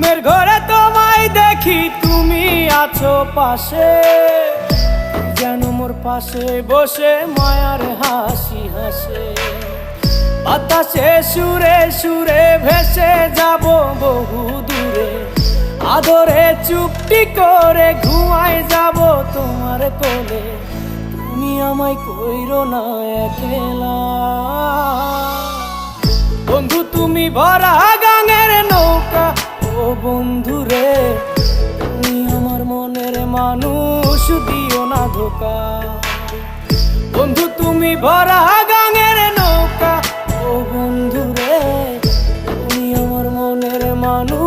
ঘুমের ঘরে তোমায় দেখি, তুমি আছো পাশে, যেন মোর পাশে বসে মায়ার হাসি হাসে। বাতাসে সুরে সুরে ভেসে যাব বহু দূরে, আদরে চুপটি করে ঘুমায় যাব তোমার কোলে। তুমি আমায় কইরো না একলা বন্ধু, তুমি ভরা গাঙের নৌকা। ও বন্ধু রে, তুমি আমার মনের মানুষ, দিও না ধোকা। বন্ধু তুমি ভরা গাঙের নৌকা। ও বন্ধু রে, তুমি আমার মনের মানুষ।